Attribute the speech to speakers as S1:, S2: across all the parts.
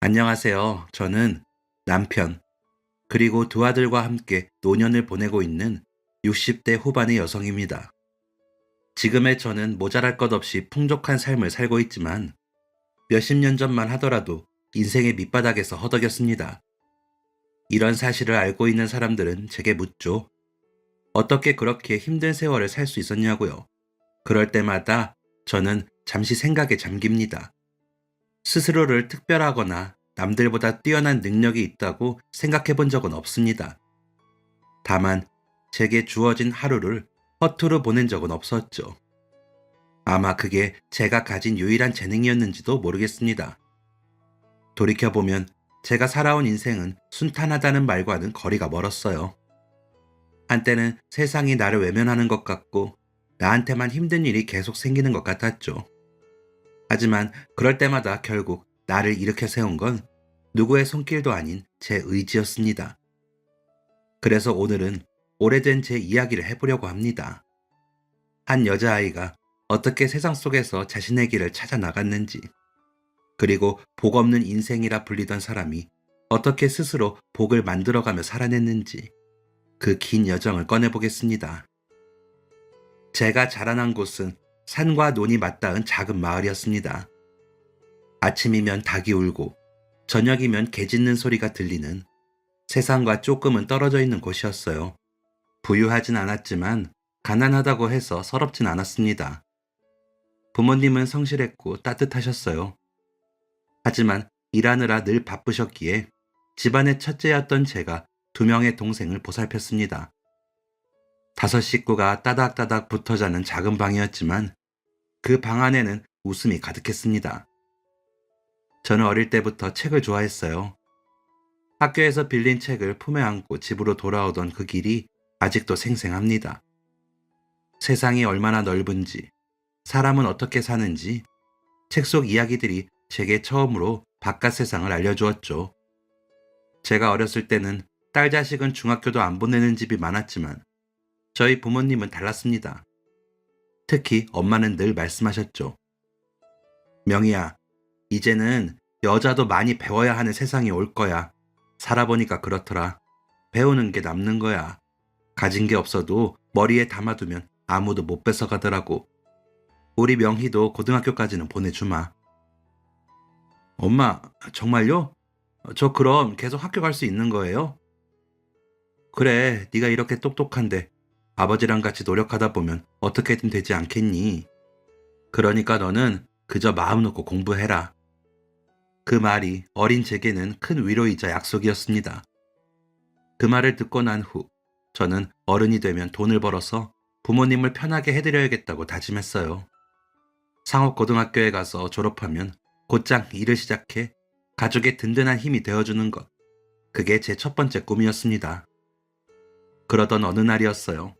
S1: 안녕하세요. 저는 남편, 그리고 두 아들과 함께 노년을 보내고 있는 60대 후반의 여성입니다. 지금의 저는 모자랄 것 없이 풍족한 삶을 살고 있지만 몇십 년 전만 하더라도 인생의 밑바닥에서 허덕였습니다. 이런 사실을 알고 있는 사람들은 제게 묻죠. 어떻게 그렇게 힘든 세월을 살 수 있었냐고요. 그럴 때마다 저는 잠시 생각에 잠깁니다. 스스로를 특별하거나 남들보다 뛰어난 능력이 있다고 생각해 본 적은 없습니다. 다만 제게 주어진 하루를 허투루 보낸 적은 없었죠. 아마 그게 제가 가진 유일한 재능이었는지도 모르겠습니다. 돌이켜보면 제가 살아온 인생은 순탄하다는 말과는 거리가 멀었어요. 한때는 세상이 나를 외면하는 것 같고 나한테만 힘든 일이 계속 생기는 것 같았죠. 하지만 그럴 때마다 결국 나를 일으켜 세운 건 누구의 손길도 아닌 제 의지였습니다. 그래서 오늘은 오래된 제 이야기를 해보려고 합니다. 한 여자아이가 어떻게 세상 속에서 자신의 길을 찾아 나갔는지, 그리고 복 없는 인생이라 불리던 사람이 어떻게 스스로 복을 만들어가며 살아냈는지, 그 긴 여정을 꺼내보겠습니다. 제가 자라난 곳은 산과 논이 맞닿은 작은 마을이었습니다. 아침이면 닭이 울고 저녁이면 개 짖는 소리가 들리는 세상과 조금은 떨어져 있는 곳이었어요. 부유하진 않았지만 가난하다고 해서 서럽진 않았습니다. 부모님은 성실했고 따뜻하셨어요. 하지만 일하느라 늘 바쁘셨기에 집안의 첫째였던 제가 두 명의 동생을 보살폈습니다. 다섯 식구가 따닥따닥 붙어 자는 작은 방이었지만 그 방 안에는 웃음이 가득했습니다. 저는 어릴 때부터 책을 좋아했어요. 학교에서 빌린 책을 품에 안고 집으로 돌아오던 그 길이 아직도 생생합니다. 세상이 얼마나 넓은지, 사람은 어떻게 사는지, 책 속 이야기들이 제게 처음으로 바깥 세상을 알려주었죠. 제가 어렸을 때는 딸 자식은 중학교도 안 보내는 집이 많았지만 저희 부모님은 달랐습니다. 특히 엄마는 늘 말씀하셨죠. 명희야, 이제는 여자도 많이 배워야 하는 세상이 올 거야. 살아보니까 그렇더라. 배우는 게 남는 거야. 가진 게 없어도 머리에 담아두면 아무도 못 뺏어가더라고. 우리 명희도 고등학교까지는 보내주마. 엄마, 정말요? 저 그럼 계속 학교 갈 수 있는 거예요? 그래, 네가 이렇게 똑똑한데 아버지랑 같이 노력하다 보면 어떻게든 되지 않겠니? 그러니까 너는 그저 마음 놓고 공부해라. 그 말이 어린 제게는 큰 위로이자 약속이었습니다. 그 말을 듣고 난 후, 저는 어른이 되면 돈을 벌어서 부모님을 편하게 해드려야겠다고 다짐했어요. 상업고등학교에 가서 졸업하면 곧장 일을 시작해 가족의 든든한 힘이 되어주는 것. 그게 제 첫 번째 꿈이었습니다. 그러던 어느 날이었어요.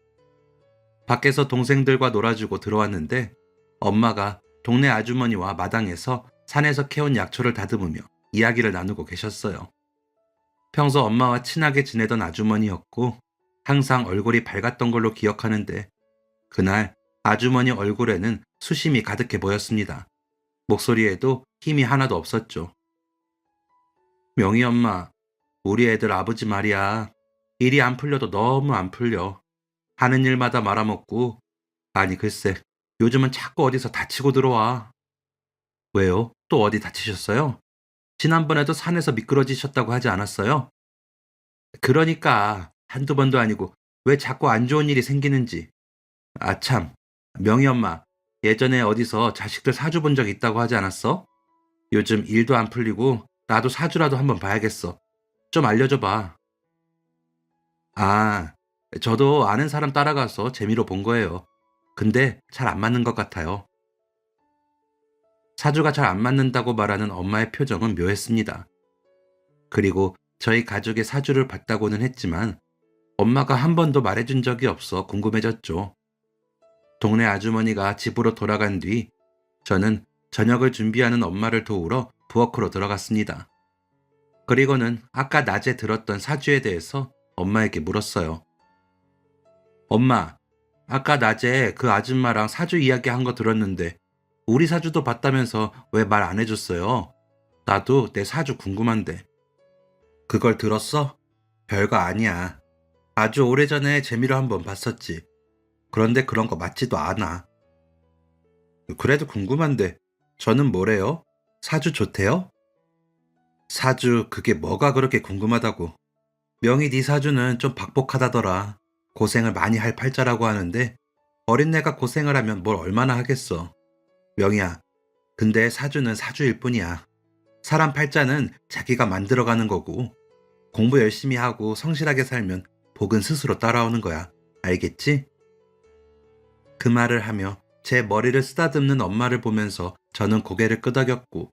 S1: 밖에서 동생들과 놀아주고 들어왔는데 엄마가 동네 아주머니와 마당에서 산에서 캐온 약초를 다듬으며 이야기를 나누고 계셨어요. 평소 엄마와 친하게 지내던 아주머니였고 항상 얼굴이 밝았던 걸로 기억하는데 그날 아주머니 얼굴에는 수심이 가득해 보였습니다. 목소리에도 힘이 하나도 없었죠. 명희 엄마, 우리 애들 아버지 말이야. 일이 안 풀려도 너무 안 풀려. 하는 일마다 말아먹고, 아니 글쎄, 요즘은 자꾸 어디서 다치고 들어와. 왜요? 또 어디 다치셨어요? 지난번에도 산에서 미끄러지셨다고 하지 않았어요? 그러니까 한두 번도 아니고 왜 자꾸 안 좋은 일이 생기는지. 아 참, 명희 엄마, 예전에 어디서 자식들 사주 본 적 있다고 하지 않았어? 요즘 일도 안 풀리고 나도 사주라도 한번 봐야겠어. 좀 알려줘봐. 아, 저도 아는 사람 따라가서 재미로 본 거예요. 근데 잘 안 맞는 것 같아요. 사주가 잘 안 맞는다고 말하는 엄마의 표정은 묘했습니다. 그리고 저희 가족의 사주를 봤다고는 했지만 엄마가 한 번도 말해준 적이 없어 궁금해졌죠. 동네 아주머니가 집으로 돌아간 뒤 저는 저녁을 준비하는 엄마를 도우러 부엌으로 들어갔습니다. 그리고는 아까 낮에 들었던 사주에 대해서 엄마에게 물었어요. 엄마, 아까 낮에 그 아줌마랑 사주 이야기 한 거 들었는데 우리 사주도 봤다면서 왜 말 안 해줬어요? 나도 내 사주 궁금한데. 그걸 들었어? 별거 아니야. 아주 오래전에 재미로 한번 봤었지. 그런데 그런 거 맞지도 않아. 그래도 궁금한데, 저는 뭐래요? 사주 좋대요? 사주, 그게 뭐가 그렇게 궁금하다고. 명희 네 사주는 좀 박복하다더라. 고생을 많이 할 팔자라고 하는데, 어린애가 고생을 하면 뭘 얼마나 하겠어. 명희야, 근데 사주는 사주일 뿐이야. 사람 팔자는 자기가 만들어가는 거고, 공부 열심히 하고 성실하게 살면 복은 스스로 따라오는 거야. 알겠지? 그 말을 하며 제 머리를 쓰다듬는 엄마를 보면서 저는 고개를 끄덕였고,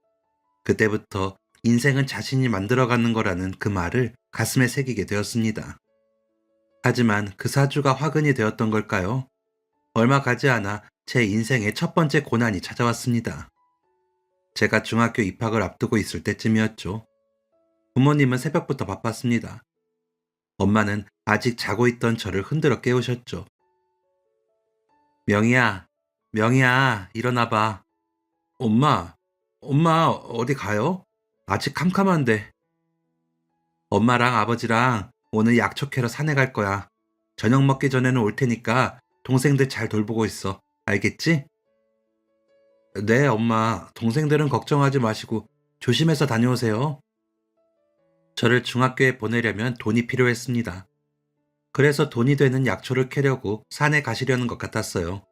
S1: 그때부터 인생은 자신이 만들어가는 거라는 그 말을 가슴에 새기게 되었습니다. 하지만 그 사주가 화근이 되었던 걸까요? 얼마 가지 않아 제 인생의 첫 번째 고난이 찾아왔습니다. 제가 중학교 입학을 앞두고 있을 때쯤이었죠. 부모님은 새벽부터 바빴습니다. 엄마는 아직 자고 있던 저를 흔들어 깨우셨죠. 명희야, 명희야, 일어나봐. 엄마, 엄마, 어디 가요? 아직 캄캄한데. 엄마랑 아버지랑 오늘 약초 캐러 산에 갈 거야. 저녁 먹기 전에는 올 테니까 동생들 잘 돌보고 있어. 알겠지? 네, 엄마. 동생들은 걱정하지 마시고 조심해서 다녀오세요. 저를 중학교에 보내려면 돈이 필요했습니다. 그래서 돈이 되는 약초를 캐려고 산에 가시려는 것 같았어요.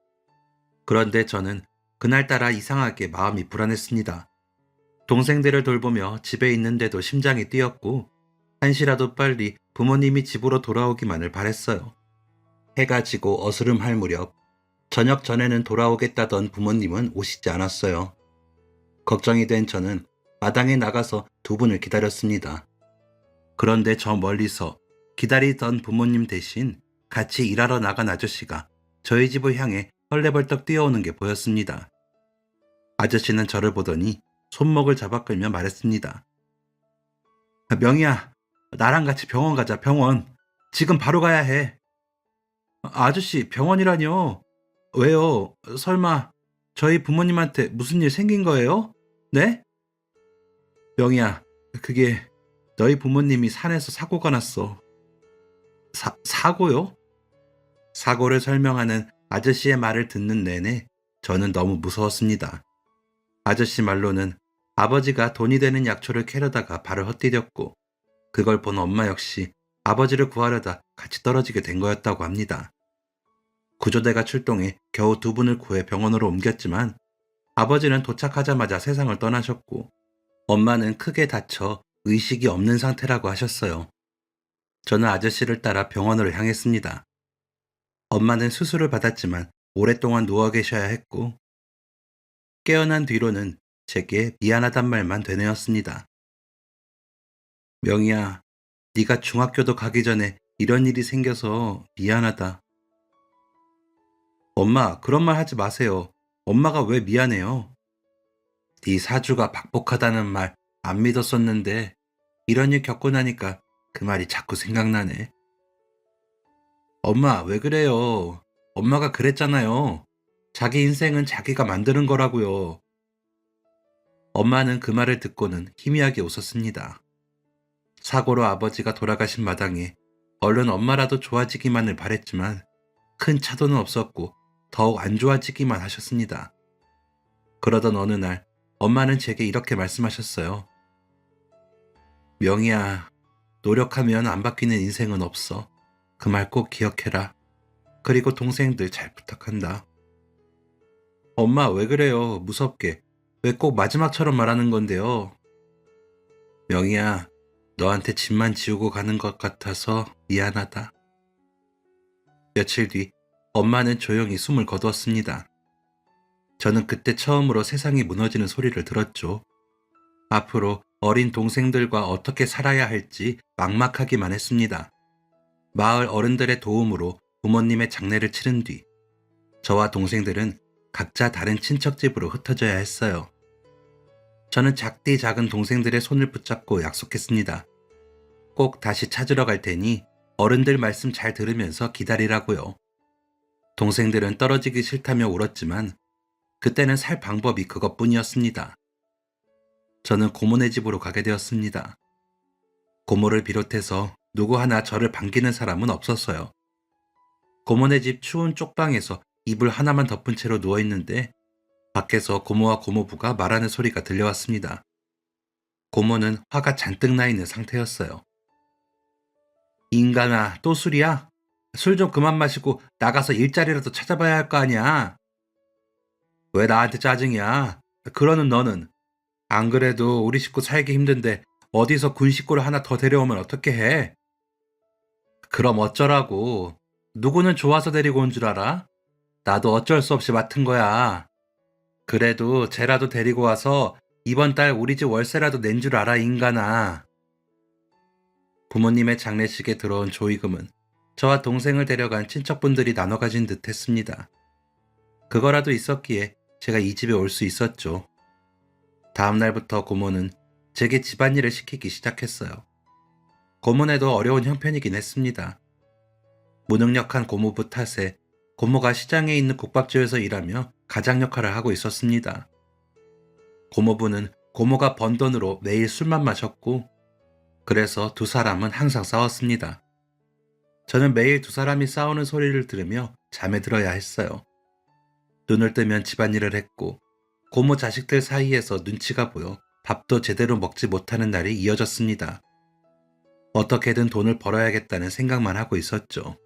S1: 그런데 저는 그날따라 이상하게 마음이 불안했습니다. 동생들을 돌보며 집에 있는데도 심장이 뛰었고, 한시라도 빨리 부모님이 집으로 돌아오기만을 바랬어요. 해가 지고 어스름할 무렵, 저녁 전에는 돌아오겠다던 부모님은 오시지 않았어요. 걱정이 된 저는 마당에 나가서 두 분을 기다렸습니다. 그런데 저 멀리서 기다리던 부모님 대신 같이 일하러 나간 아저씨가 저희 집을 향해 헐레벌떡 뛰어오는 게 보였습니다. 아저씨는 저를 보더니 손목을 잡아 끌며 말했습니다. 명희야, 나랑 같이 병원 가자, 병원. 지금 바로 가야 해. 아저씨, 병원이라뇨? 왜요? 설마 저희 부모님한테 무슨 일 생긴 거예요? 네? 명희야, 그게 너희 부모님이 산에서 사고가 났어. 사고요? 사고를 설명하는 아저씨의 말을 듣는 내내 저는 너무 무서웠습니다. 아저씨 말로는 아버지가 돈이 되는 약초를 캐려다가 발을 헛디뎠고, 그걸 본 엄마 역시 아버지를 구하려다 같이 떨어지게 된 거였다고 합니다. 구조대가 출동해 겨우 두 분을 구해 병원으로 옮겼지만, 아버지는 도착하자마자 세상을 떠나셨고, 엄마는 크게 다쳐 의식이 없는 상태라고 하셨어요. 저는 아저씨를 따라 병원으로 향했습니다. 엄마는 수술을 받았지만 오랫동안 누워 계셔야 했고, 깨어난 뒤로는 제게 미안하단 말만 되뇌었습니다. 명희야, 네가 중학교도 가기 전에 이런 일이 생겨서 미안하다. 엄마, 그런 말 하지 마세요. 엄마가 왜 미안해요? 네 사주가 박복하다는 말 안 믿었었는데, 이런 일 겪고 나니까 그 말이 자꾸 생각나네. 엄마, 왜 그래요? 엄마가 그랬잖아요. 자기 인생은 자기가 만드는 거라고요. 엄마는 그 말을 듣고는 희미하게 웃었습니다. 사고로 아버지가 돌아가신 마당에 얼른 엄마라도 좋아지기만을 바랬지만, 큰 차도는 없었고 더욱 안 좋아지기만 하셨습니다. 그러던 어느 날 엄마는 제게 이렇게 말씀하셨어요. 명희야, 노력하면 안 바뀌는 인생은 없어. 그 말 꼭 기억해라. 그리고 동생들 잘 부탁한다. 엄마, 왜 그래요? 무섭게. 왜 꼭 마지막처럼 말하는 건데요? 명희야, 너한테 짐만 지우고 가는 것 같아서 미안하다. 며칠 뒤 엄마는 조용히 숨을 거두었습니다. 저는 그때 처음으로 세상이 무너지는 소리를 들었죠. 앞으로 어린 동생들과 어떻게 살아야 할지 막막하기만 했습니다. 마을 어른들의 도움으로 부모님의 장례를 치른 뒤, 저와 동생들은 각자 다른 친척 집으로 흩어져야 했어요. 저는 작디 작은 동생들의 손을 붙잡고 약속했습니다. 꼭 다시 찾으러 갈 테니 어른들 말씀 잘 들으면서 기다리라고요. 동생들은 떨어지기 싫다며 울었지만, 그때는 살 방법이 그것뿐이었습니다. 저는 고모네 집으로 가게 되었습니다. 고모를 비롯해서 누구 하나 저를 반기는 사람은 없었어요. 고모네 집 추운 쪽방에서 이불 하나만 덮은 채로 누워있는데 밖에서 고모와 고모부가 말하는 소리가 들려왔습니다. 고모는 화가 잔뜩 나 있는 상태였어요. 인간아, 또 술이야? 술 좀 그만 마시고 나가서 일자리라도 찾아봐야 할 거 아니야. 왜 나한테 짜증이야? 그러는 너는. 안 그래도 우리 식구 살기 힘든데 어디서 군 식구를 하나 더 데려오면 어떻게 해? 그럼 어쩌라고. 누구는 좋아서 데리고 온 줄 알아? 나도 어쩔 수 없이 맡은 거야. 그래도 쟤라도 데리고 와서 이번 달 우리 집 월세라도 낸 줄 알아, 인간아. 부모님의 장례식에 들어온 조의금은 저와 동생을 데려간 친척분들이 나눠 가진 듯 했습니다. 그거라도 있었기에 제가 이 집에 올 수 있었죠. 다음 날부터 고모는 제게 집안일을 시키기 시작했어요. 고모네도 어려운 형편이긴 했습니다. 무능력한 고모부 탓에 고모가 시장에 있는 국밥집에서 일하며 가장 역할을 하고 있었습니다. 고모부는 고모가 번 돈으로 매일 술만 마셨고 그래서 두 사람은 항상 싸웠습니다. 저는 매일 두 사람이 싸우는 소리를 들으며 잠에 들어야 했어요. 눈을 뜨면 집안일을 했고 고모 자식들 사이에서 눈치가 보여 밥도 제대로 먹지 못하는 날이 이어졌습니다. 어떻게든 돈을 벌어야겠다는 생각만 하고 있었죠.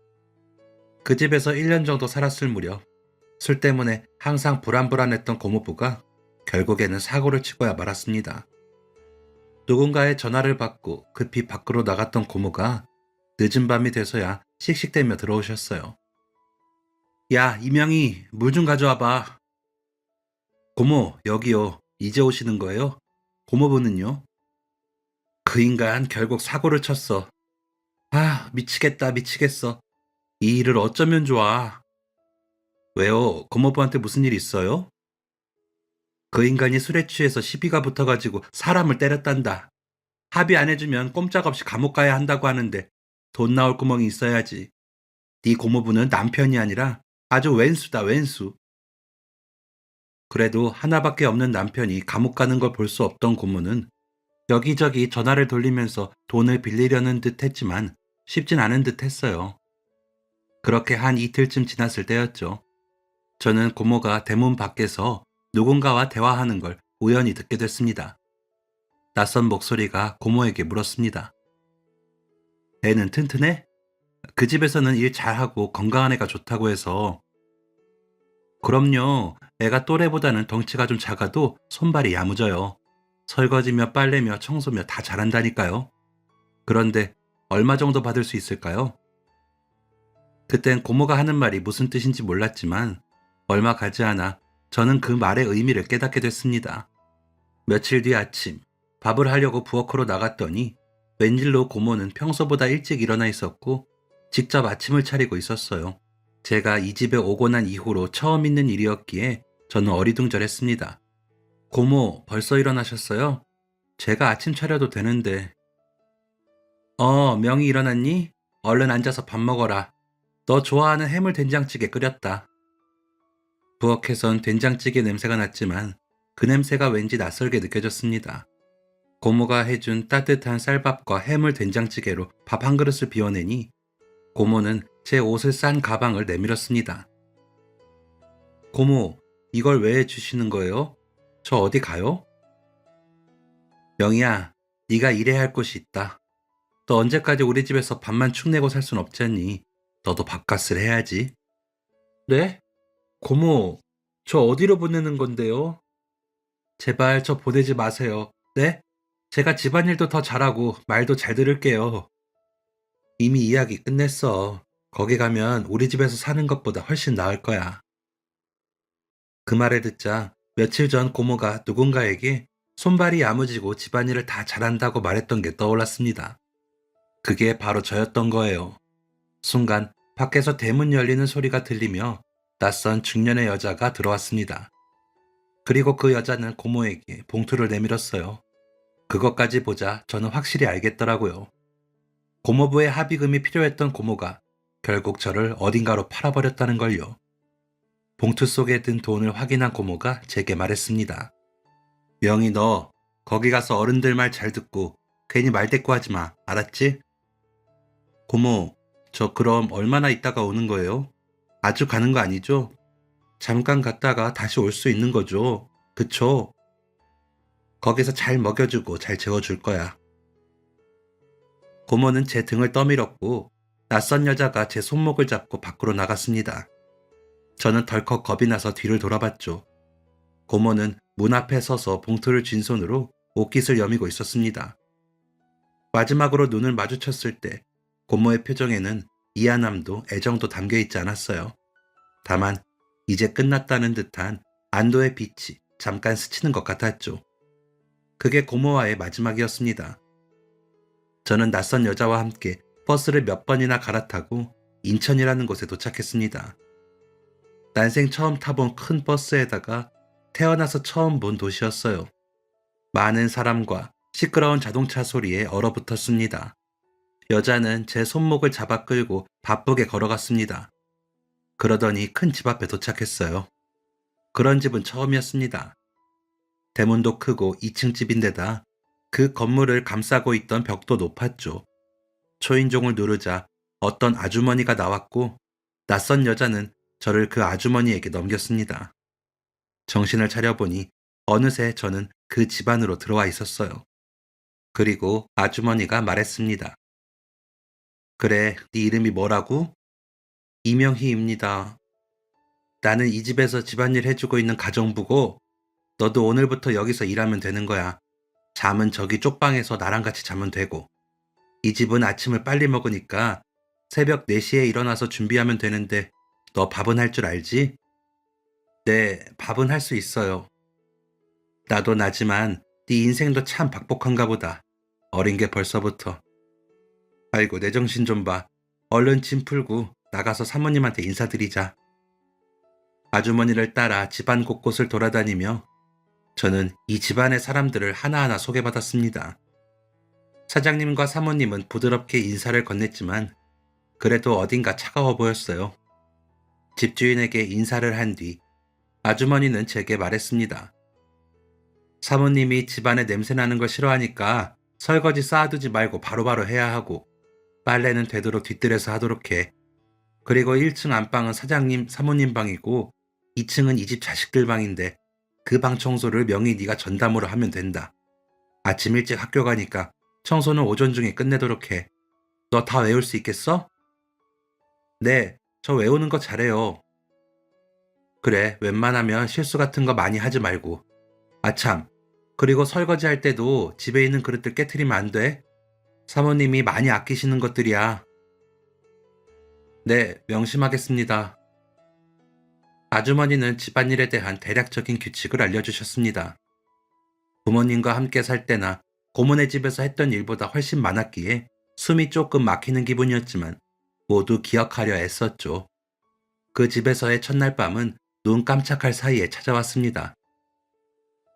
S1: 그 집에서 1년 정도 살았을 무렵 술 때문에 항상 불안불안했던 고모부가 결국에는 사고를 치고야 말았습니다. 누군가의 전화를 받고 급히 밖으로 나갔던 고모가 늦은 밤이 돼서야 씩씩대며 들어오셨어요. 야, 이명희, 물 좀 가져와봐. 고모, 여기요. 이제 오시는 거예요? 고모부는요? 그 인간 결국 사고를 쳤어. 아, 미치겠다, 미치겠어. 이 일을 어쩌면 좋아. 왜요? 고모부한테 무슨 일 있어요? 그 인간이 술에 취해서 시비가 붙어가지고 사람을 때렸단다. 합의 안 해주면 꼼짝없이 감옥 가야 한다고 하는데 돈 나올 구멍이 있어야지. 네 고모부는 남편이 아니라 아주 왼수다, 왼수. 그래도 하나밖에 없는 남편이 감옥 가는 걸 볼 수 없던 고모는 여기저기 전화를 돌리면서 돈을 빌리려는 듯 했지만 쉽진 않은 듯 했어요. 그렇게 한 이틀쯤 지났을 때였죠. 저는 고모가 대문 밖에서 누군가와 대화하는 걸 우연히 듣게 됐습니다. 낯선 목소리가 고모에게 물었습니다. 애는 튼튼해? 그 집에서는 일 잘하고 건강한 애가 좋다고 해서. 그럼요. 애가 또래보다는 덩치가 좀 작아도 손발이 야무져요. 설거지며 빨래며 청소며 다 잘한다니까요. 그런데 얼마 정도 받을 수 있을까요? 그땐 고모가 하는 말이 무슨 뜻인지 몰랐지만 얼마 가지 않아 저는 그 말의 의미를 깨닫게 됐습니다. 며칠 뒤 아침 밥을 하려고 부엌으로 나갔더니 웬일로 고모는 평소보다 일찍 일어나 있었고 직접 아침을 차리고 있었어요. 제가 이 집에 오고 난 이후로 처음 있는 일이었기에 저는 어리둥절했습니다. 고모, 벌써 일어나셨어요? 제가 아침 차려도 되는데. 명희 일어났니? 얼른 앉아서 밥 먹어라. 너 좋아하는 해물 된장찌개 끓였다. 부엌에선 된장찌개 냄새가 났지만 그 냄새가 왠지 낯설게 느껴졌습니다. 고모가 해준 따뜻한 쌀밥과 해물 된장찌개로 밥 한 그릇을 비워내니 고모는 제 옷을 싼 가방을 내밀었습니다. 고모, 이걸 왜 주시는 거예요? 저 어디 가요? 명희야, 네가 일해야 할 곳이 있다. 너 언제까지 우리 집에서 밥만 축내고 살 순 없잖니. 너도 밥값을 해야지. 네? 고모, 저 어디로 보내는 건데요? 제발 저 보내지 마세요. 네? 제가 집안일도 더 잘하고 말도 잘 들을게요. 이미 이야기 끝냈어. 거기 가면 우리 집에서 사는 것보다 훨씬 나을 거야. 그 말을 듣자 며칠 전 고모가 누군가에게 손발이 야무지고 집안일을 다 잘한다고 말했던 게 떠올랐습니다. 그게 바로 저였던 거예요. 순간 밖에서 대문 열리는 소리가 들리며 낯선 중년의 여자가 들어왔습니다. 그리고 그 여자는 고모에게 봉투를 내밀었어요. 그것까지 보자 저는 확실히 알겠더라고요. 고모부의 합의금이 필요했던 고모가 결국 저를 어딘가로 팔아버렸다는 걸요. 봉투 속에 든 돈을 확인한 고모가 제게 말했습니다. 명희 너, 거기 가서 어른들 말 잘 듣고 괜히 말대꾸하지 마. 알았지? 고모, 저 그럼 얼마나 있다가 오는 거예요? 아주 가는 거 아니죠? 잠깐 갔다가 다시 올 수 있는 거죠. 그쵸? 거기서 잘 먹여주고 잘 재워줄 거야. 고모는 제 등을 떠밀었고 낯선 여자가 제 손목을 잡고 밖으로 나갔습니다. 저는 덜컥 겁이 나서 뒤를 돌아봤죠. 고모는 문 앞에 서서 봉투를 쥔 손으로 옷깃을 여미고 있었습니다. 마지막으로 눈을 마주쳤을 때 고모의 표정에는 미안함도 애정도 담겨 있지 않았어요. 다만 이제 끝났다는 듯한 안도의 빛이 잠깐 스치는 것 같았죠. 그게 고모와의 마지막이었습니다. 저는 낯선 여자와 함께 버스를 몇 번이나 갈아타고 인천이라는 곳에 도착했습니다. 난생 처음 타본 큰 버스에다가 태어나서 처음 본 도시였어요. 많은 사람과 시끄러운 자동차 소리에 얼어붙었습니다. 여자는 제 손목을 잡아 끌고 바쁘게 걸어갔습니다. 그러더니 큰 집 앞에 도착했어요. 그런 집은 처음이었습니다. 대문도 크고 2층 집인데다 그 건물을 감싸고 있던 벽도 높았죠. 초인종을 누르자 어떤 아주머니가 나왔고 낯선 여자는 저를 그 아주머니에게 넘겼습니다. 정신을 차려보니 어느새 저는 그 집 안으로 들어와 있었어요. 그리고 아주머니가 말했습니다. 그래, 네 이름이 뭐라고? 이명희입니다. 나는 이 집에서 집안일 해주고 있는 가정부고 너도 오늘부터 여기서 일하면 되는 거야. 잠은 저기 쪽방에서 나랑 같이 자면 되고. 이 집은 아침을 빨리 먹으니까 새벽 4시에 일어나서 준비하면 되는데 너 밥은 할 줄 알지? 네, 밥은 할 수 있어요. 나도 나지만 네 인생도 참 박복한가 보다. 어린 게 벌써부터. 아이고 내 정신 좀 봐. 얼른 짐 풀고 나가서 사모님한테 인사드리자. 아주머니를 따라 집안 곳곳을 돌아다니며 저는 이 집안의 사람들을 하나하나 소개받았습니다. 사장님과 사모님은 부드럽게 인사를 건넸지만 그래도 어딘가 차가워 보였어요. 집주인에게 인사를 한 뒤 아주머니는 제게 말했습니다. 사모님이 집안에 냄새나는 걸 싫어하니까 설거지 쌓아두지 말고 바로바로 해야 하고 빨래는 되도록 뒤뜰에서 하도록 해. 그리고 1층 안방은 사장님, 사모님 방이고 2층은 이 집 자식들 방인데 그 방 청소를 명의 네가 전담으로 하면 된다. 아침 일찍 학교 가니까 청소는 오전 중에 끝내도록 해. 너 다 외울 수 있겠어? 네, 저 외우는 거 잘해요. 그래, 웬만하면 실수 같은 거 많이 하지 말고. 아참, 그리고 설거지 할 때도 집에 있는 그릇들 깨트리면 안 돼. 사모님이 많이 아끼시는 것들이야. 네, 명심하겠습니다. 아주머니는 집안일에 대한 대략적인 규칙을 알려주셨습니다. 부모님과 함께 살 때나 고모네 집에서 했던 일보다 훨씬 많았기에 숨이 조금 막히는 기분이었지만 모두 기억하려 애썼죠. 그 집에서의 첫날 밤은 눈 깜짝할 사이에 찾아왔습니다.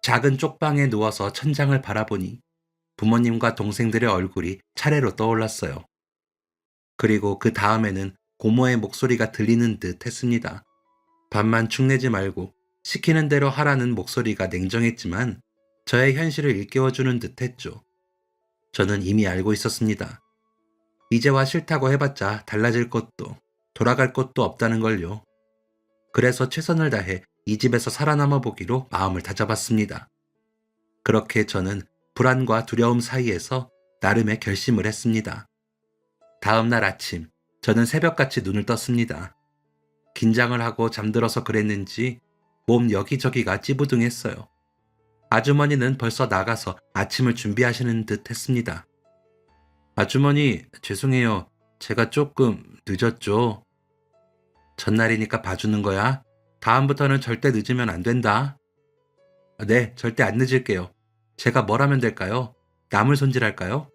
S1: 작은 쪽방에 누워서 천장을 바라보니 부모님과 동생들의 얼굴이 차례로 떠올랐어요. 그리고 그 다음에는 고모의 목소리가 들리는 듯 했습니다. 밥만 축내지 말고 시키는 대로 하라는 목소리가 냉정했지만 저의 현실을 일깨워주는 듯 했죠. 저는 이미 알고 있었습니다. 이제와 싫다고 해봤자 달라질 것도 돌아갈 것도 없다는 걸요. 그래서 최선을 다해 이 집에서 살아남아 보기로 마음을 다잡았습니다. 그렇게 저는 불안과 두려움 사이에서 나름의 결심을 했습니다. 다음 날 아침, 저는 새벽같이 눈을 떴습니다. 긴장을 하고 잠들어서 그랬는지 몸 여기저기가 찌부둥했어요. 아주머니는 벌써 나가서 아침을 준비하시는 듯 했습니다. 아주머니, 죄송해요. 제가 조금 늦었죠? 전날이니까 봐주는 거야. 다음부터는 절대 늦으면 안 된다. 네, 절대 안 늦을게요. 제가 뭘 하면 될까요? 나물 손질할까요?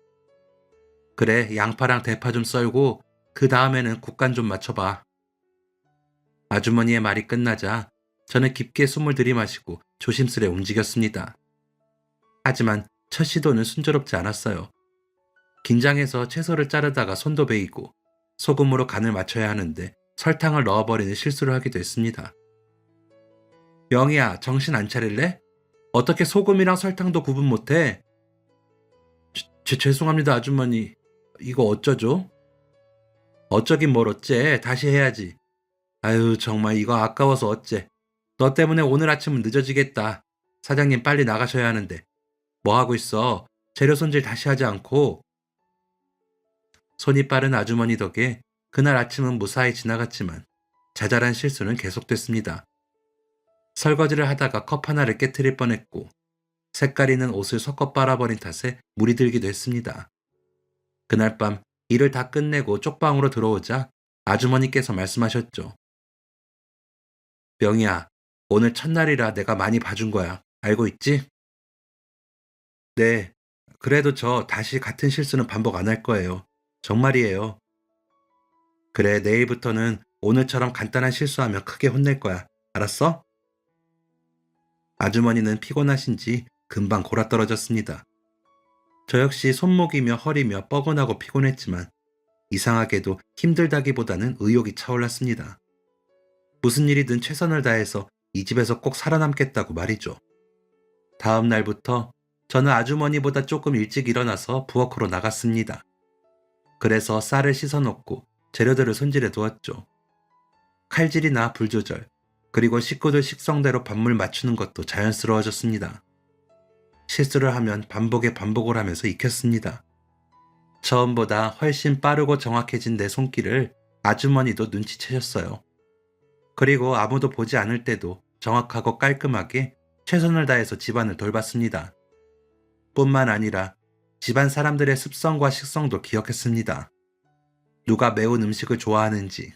S1: 그래, 양파랑 대파 좀 썰고 그 다음에는 국간 좀 맞춰봐. 아주머니의 말이 끝나자 저는 깊게 숨을 들이마시고 조심스레 움직였습니다. 하지만 첫 시도는 순조롭지 않았어요. 긴장해서 채소를 자르다가 손도 베이고 소금으로 간을 맞춰야 하는데 설탕을 넣어버리는 실수를 하기도 했습니다. 명희야, 정신 안 차릴래? 어떻게 소금이랑 설탕도 구분 못해? 죄송합니다, 아주머니. 이거 어쩌죠? 어쩌긴 뭘 어째. 다시 해야지. 아유, 정말 이거 아까워서 어째. 너 때문에 오늘 아침은 늦어지겠다. 사장님 빨리 나가셔야 하는데. 뭐 하고 있어? 재료 손질 다시 하지 않고. 손이 빠른 아주머니 덕에 그날 아침은 무사히 지나갔지만 자잘한 실수는 계속됐습니다. 설거지를 하다가 컵 하나를 깨트릴 뻔했고 색깔 있는 옷을 섞어 빨아버린 탓에 물이 들기도 했습니다. 그날 밤 일을 다 끝내고 쪽방으로 들어오자 아주머니께서 말씀하셨죠. 명희야, 오늘 첫날이라 내가 많이 봐준 거야. 알고 있지? 네. 그래도 저 다시 같은 실수는 반복 안 할 거예요. 정말이에요. 그래, 내일부터는 오늘처럼 간단한 실수하면 크게 혼낼 거야. 알았어? 아주머니는 피곤하신지 금방 골아떨어졌습니다. 저 역시 손목이며 허리며 뻐근하고 피곤했지만 이상하게도 힘들다기보다는 의욕이 차올랐습니다. 무슨 일이든 최선을 다해서 이 집에서 꼭 살아남겠다고 말이죠. 다음 날부터 저는 아주머니보다 조금 일찍 일어나서 부엌으로 나갔습니다. 그래서 쌀을 씻어놓고 재료들을 손질해 두었죠. 칼질이나 불 조절, 그리고 식구들 식성대로 밥물 맞추는 것도 자연스러워졌습니다. 실수를 하면 반복에 반복을 하면서 익혔습니다. 처음보다 훨씬 빠르고 정확해진 내 손길을 아주머니도 눈치채셨어요. 그리고 아무도 보지 않을 때도 정확하고 깔끔하게 최선을 다해서 집안을 돌봤습니다. 뿐만 아니라 집안 사람들의 습성과 식성도 기억했습니다. 누가 매운 음식을 좋아하는지,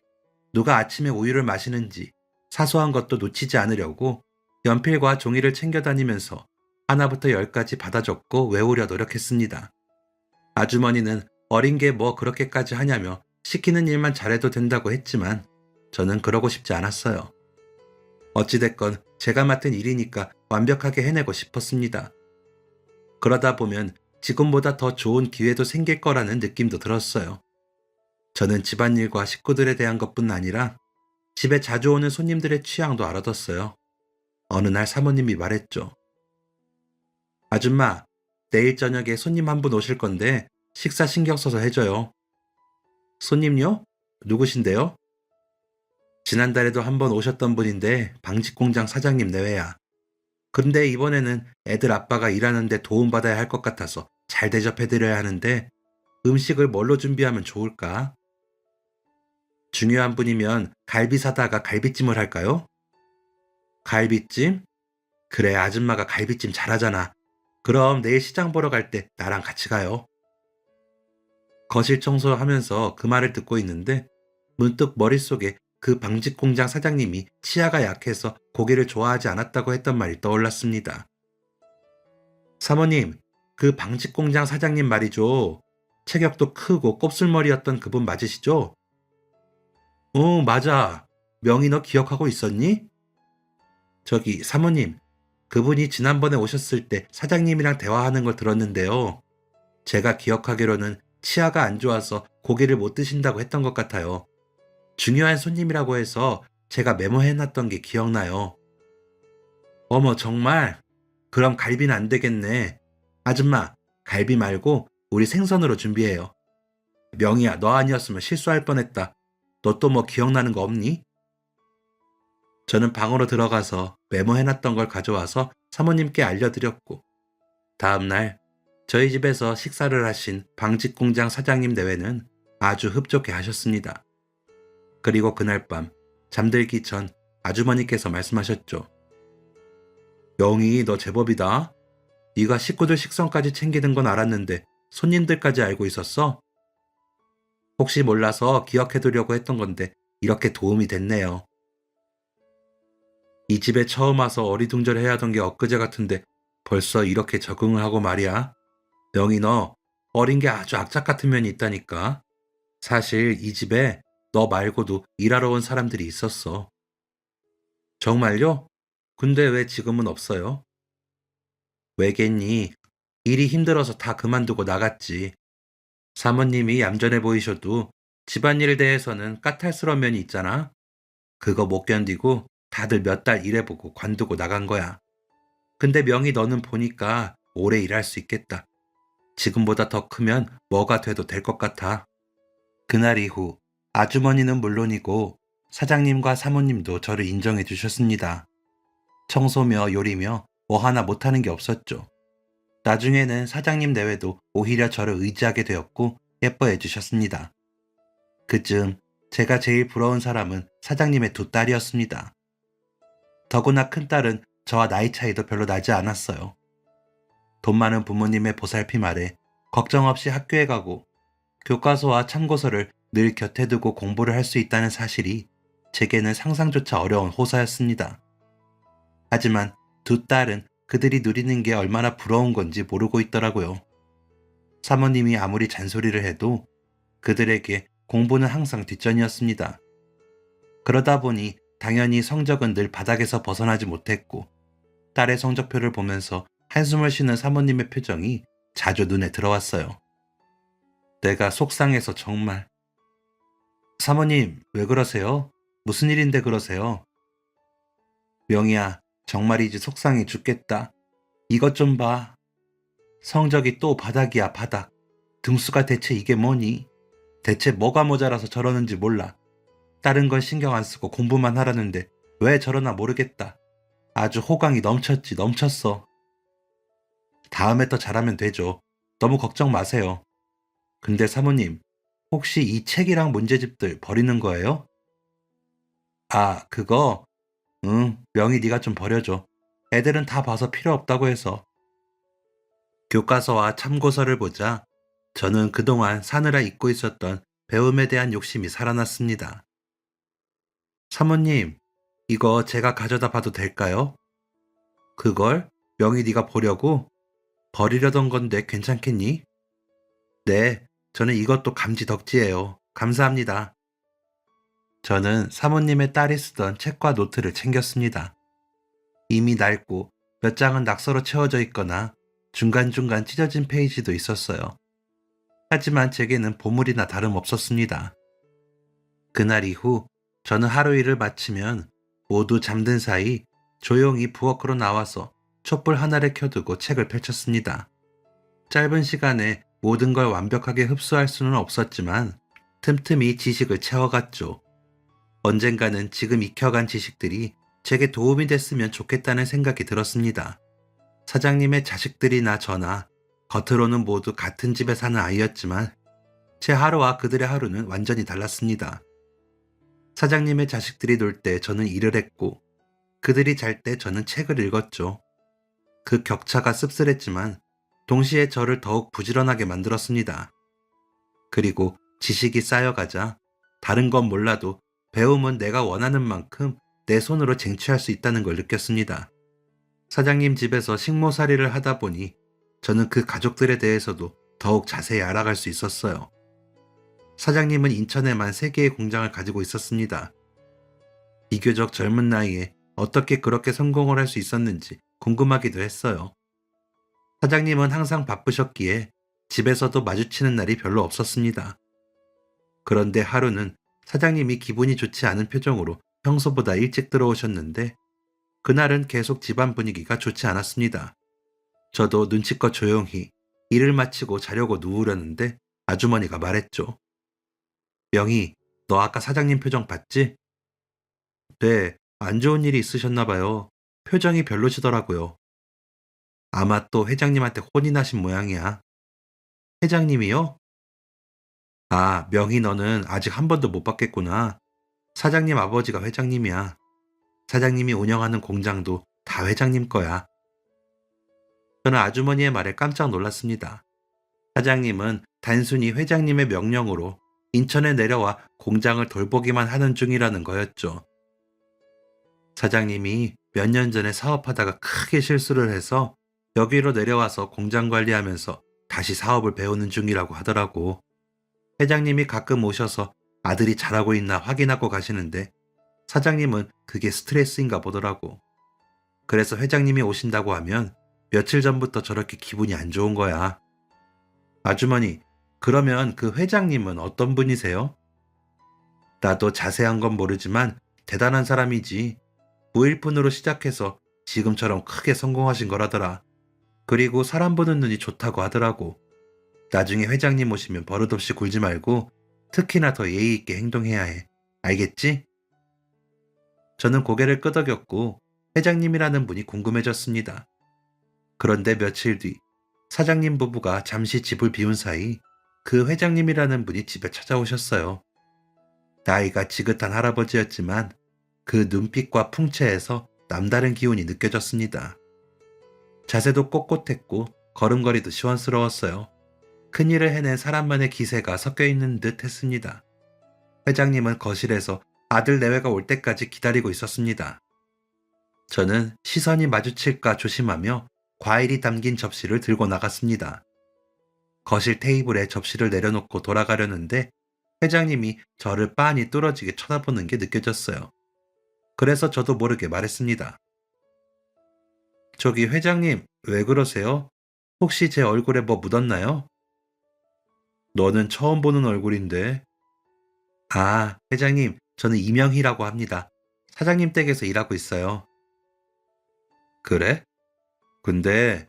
S1: 누가 아침에 우유를 마시는지 사소한 것도 놓치지 않으려고 연필과 종이를 챙겨 다니면서 하나부터 열까지 받아 적고 외우려 노력했습니다. 아주머니는 어린 게 뭐 그렇게까지 하냐며 시키는 일만 잘해도 된다고 했지만 저는 그러고 싶지 않았어요. 어찌됐건 제가 맡은 일이니까 완벽하게 해내고 싶었습니다. 그러다 보면 지금보다 더 좋은 기회도 생길 거라는 느낌도 들었어요. 저는 집안일과 식구들에 대한 것뿐 아니라 집에 자주 오는 손님들의 취향도 알아뒀어요. 어느 날 사모님이 말했죠. 아줌마, 내일 저녁에 손님 한 분 오실 건데 식사 신경 써서 해줘요. 손님요? 누구신데요? 지난달에도 한 번 오셨던 분인데 방직공장 사장님 내외야. 근데 이번에는 애들 아빠가 일하는데 도움받아야 할 것 같아서 잘 대접해드려야 하는데 음식을 뭘로 준비하면 좋을까? 중요한 분이면 갈비 사다가 갈비찜을 할까요? 갈비찜? 그래, 아줌마가 갈비찜 잘하잖아. 그럼 내일 시장 보러 갈 때 나랑 같이 가요. 거실 청소하면서 그 말을 듣고 있는데 문득 머릿속에 그 방직 공장 사장님이 치아가 약해서 고기를 좋아하지 않았다고 했던 말이 떠올랐습니다. 사모님, 그 방직 공장 사장님 말이죠. 체격도 크고 곱슬머리였던 그분 맞으시죠? 맞아. 명희 너 기억하고 있었니? 저기 사모님, 그분이 지난번에 오셨을 때 사장님이랑 대화하는 걸 들었는데요. 제가 기억하기로는 치아가 안 좋아서 고기를 못 드신다고 했던 것 같아요. 중요한 손님이라고 해서 제가 메모해놨던 게 기억나요. 어머, 정말? 그럼 갈비는 안 되겠네. 아줌마, 갈비 말고 우리 생선으로 준비해요. 명희야, 너 아니었으면 실수할 뻔했다. 너 또 뭐 기억나는 거 없니? 저는 방으로 들어가서 메모해놨던 걸 가져와서 사모님께 알려드렸고 다음날 저희 집에서 식사를 하신 방직공장 사장님 내외는 아주 흡족해 하셨습니다. 그리고 그날 밤 잠들기 전 아주머니께서 말씀하셨죠. 영희 너 제법이다. 네가 식구들 식성까지 챙기는 건 알았는데 손님들까지 알고 있었어? 혹시 몰라서 기억해두려고 했던 건데 이렇게 도움이 됐네요. 이 집에 처음 와서 어리둥절해야 하던 게 엊그제 같은데 벌써 이렇게 적응을 하고 말이야. 명희 너 어린 게 아주 악착 같은 면이 있다니까. 사실 이 집에 너 말고도 일하러 온 사람들이 있었어. 정말요? 근데 왜 지금은 없어요? 왜겠니? 일이 힘들어서 다 그만두고 나갔지. 사모님이 얌전해 보이셔도 집안일에 대해서는 까탈스러운 면이 있잖아. 그거 못 견디고 다들 몇 달 일해보고 관두고 나간 거야. 근데 명희 너는 보니까 오래 일할 수 있겠다. 지금보다 더 크면 뭐가 돼도 될 것 같아. 그날 이후 아주머니는 물론이고 사장님과 사모님도 저를 인정해 주셨습니다. 청소며 요리며 뭐 하나 못하는 게 없었죠. 나중에는 사장님 내외도 오히려 저를 의지하게 되었고 예뻐해 주셨습니다. 그쯤 제가 제일 부러운 사람은 사장님의 두 딸이었습니다. 더구나 큰딸은 저와 나이 차이도 별로 나지 않았어요. 돈 많은 부모님의 보살핌 아래 걱정 없이 학교에 가고 교과서와 참고서를 늘 곁에 두고 공부를 할 수 있다는 사실이 제게는 상상조차 어려운 호사였습니다. 하지만 두 딸은 그들이 누리는 게 얼마나 부러운 건지 모르고 있더라고요. 사모님이 아무리 잔소리를 해도 그들에게 공부는 항상 뒷전이었습니다. 그러다 보니 당연히 성적은 늘 바닥에서 벗어나지 못했고 딸의 성적표를 보면서 한숨을 쉬는 사모님의 표정이 자주 눈에 들어왔어요. 내가 속상해서 정말. 사모님, 왜 그러세요? 무슨 일인데 그러세요? 명희야, 정말이지 속상해 죽겠다. 이것 좀 봐. 성적이 또 바닥이야, 바닥. 등수가 대체 이게 뭐니? 대체 뭐가 모자라서 저러는지 몰라. 다른 건 신경 안 쓰고 공부만 하라는데 왜 저러나 모르겠다. 아주 호강이 넘쳤지, 넘쳤어. 다음에 더 잘하면 되죠. 너무 걱정 마세요. 근데 사모님, 혹시 이 책이랑 문제집들 버리는 거예요? 아, 그거? 응, 명희 네가 좀 버려줘. 애들은 다 봐서 필요 없다고 해서. 교과서와 참고서를 보자 저는 그동안 사느라 잊고 있었던 배움에 대한 욕심이 살아났습니다. 사모님, 이거 제가 가져다 봐도 될까요? 그걸? 명희 네가 보려고? 버리려던 건데 괜찮겠니? 네, 저는 이것도 감지덕지예요. 감사합니다. 저는 사모님의 딸이 쓰던 책과 노트를 챙겼습니다. 이미 낡고 몇 장은 낙서로 채워져 있거나 중간중간 찢어진 페이지도 있었어요. 하지만 제게는 보물이나 다름없었습니다. 그날 이후 저는 하루 일을 마치면 모두 잠든 사이 조용히 부엌으로 나와서 촛불 하나를 켜두고 책을 펼쳤습니다. 짧은 시간에 모든 걸 완벽하게 흡수할 수는 없었지만 틈틈이 지식을 채워갔죠. 언젠가는 지금 익혀간 지식들이 제게 도움이 됐으면 좋겠다는 생각이 들었습니다. 사장님의 자식들이나 저나 겉으로는 모두 같은 집에 사는 아이였지만 제 하루와 그들의 하루는 완전히 달랐습니다. 사장님의 자식들이 놀 때 저는 일을 했고 그들이 잘 때 저는 책을 읽었죠. 그 격차가 씁쓸했지만 동시에 저를 더욱 부지런하게 만들었습니다. 그리고 지식이 쌓여가자 다른 건 몰라도 배움은 내가 원하는 만큼 내 손으로 쟁취할 수 있다는 걸 느꼈습니다. 사장님 집에서 식모살이를 하다 보니 저는 그 가족들에 대해서도 더욱 자세히 알아갈 수 있었어요. 사장님은 인천에만 3개의 공장을 가지고 있었습니다. 비교적 젊은 나이에 어떻게 그렇게 성공을 할 수 있었는지 궁금하기도 했어요. 사장님은 항상 바쁘셨기에 집에서도 마주치는 날이 별로 없었습니다. 그런데 하루는 사장님이 기분이 좋지 않은 표정으로 평소보다 일찍 들어오셨는데 그날은 계속 집안 분위기가 좋지 않았습니다. 저도 눈치껏 조용히 일을 마치고 자려고 누우려는데 아주머니가 말했죠. 명희, 너 아까 사장님 표정 봤지? 네, 안 좋은 일이 있으셨나 봐요. 표정이 별로시더라고요. 아마 또 회장님한테 혼이 나신 모양이야. 회장님이요? 아, 명희 너는 아직 한 번도 못 봤겠구나. 사장님 아버지가 회장님이야. 사장님이 운영하는 공장도 다 회장님 거야. 저는 아주머니의 말에 깜짝 놀랐습니다. 사장님은 단순히 회장님의 명령으로 인천에 내려와 공장을 돌보기만 하는 중이라는 거였죠. 사장님이 몇 년 전에 사업하다가 크게 실수를 해서 여기로 내려와서 공장 관리하면서 다시 사업을 배우는 중이라고 하더라고. 회장님이 가끔 오셔서 아들이 잘하고 있나 확인하고 가시는데 사장님은 그게 스트레스인가 보더라고. 그래서 회장님이 오신다고 하면 며칠 전부터 저렇게 기분이 안 좋은 거야. 아주머니, 그러면 그 회장님은 어떤 분이세요? 나도 자세한 건 모르지만 대단한 사람이지. 무일푼으로 시작해서 지금처럼 크게 성공하신 거라더라. 그리고 사람 보는 눈이 좋다고 하더라고. 나중에 회장님 오시면 버릇없이 굴지 말고 특히나 더 예의 있게 행동해야 해. 알겠지? 저는 고개를 끄덕였고 회장님이라는 분이 궁금해졌습니다. 그런데 며칠 뒤 사장님 부부가 잠시 집을 비운 사이 그 회장님이라는 분이 집에 찾아오셨어요. 나이가 지긋한 할아버지였지만 그 눈빛과 풍채에서 남다른 기운이 느껴졌습니다. 자세도 꼿꼿했고 걸음걸이도 시원스러웠어요. 큰일을 해낸 사람만의 기세가 섞여 있는 듯 했습니다. 회장님은 거실에서 아들 내외가 올 때까지 기다리고 있었습니다. 저는 시선이 마주칠까 조심하며 과일이 담긴 접시를 들고 나갔습니다. 거실 테이블에 접시를 내려놓고 돌아가려는데 회장님이 저를 빤히 뚫어지게 쳐다보는 게 느껴졌어요. 그래서 저도 모르게 말했습니다. 저기 회장님, 왜 그러세요? 혹시 제 얼굴에 뭐 묻었나요? 너는 처음 보는 얼굴인데. 아, 회장님, 저는 이명희라고 합니다. 사장님 댁에서 일하고 있어요. 그래? 근데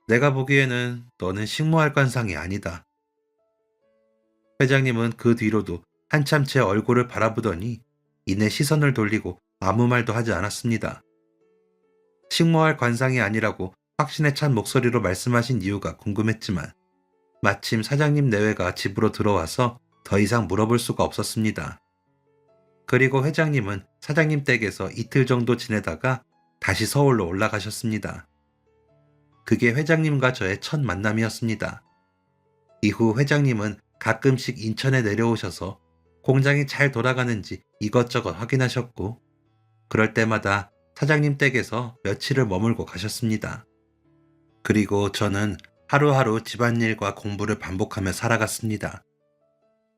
S1: 내가 보기에는 너는 식모할관상이 아니다. 회장님은 그 뒤로도 한참 제 얼굴을 바라보더니 이내 시선을 돌리고 아무 말도 하지 않았습니다. 식모할 관상이 아니라고 확신에 찬 목소리로 말씀하신 이유가 궁금했지만 마침 사장님 내외가 집으로 들어와서 더 이상 물어볼 수가 없었습니다. 그리고 회장님은 사장님 댁에서 이틀 정도 지내다가 다시 서울로 올라가셨습니다. 그게 회장님과 저의 첫 만남이었습니다. 이후 회장님은 가끔씩 인천에 내려오셔서 공장이 잘 돌아가는지 이것저것 확인하셨고 그럴 때마다 사장님 댁에서 며칠을 머물고 가셨습니다. 그리고 저는 하루하루 집안일과 공부를 반복하며 살아갔습니다.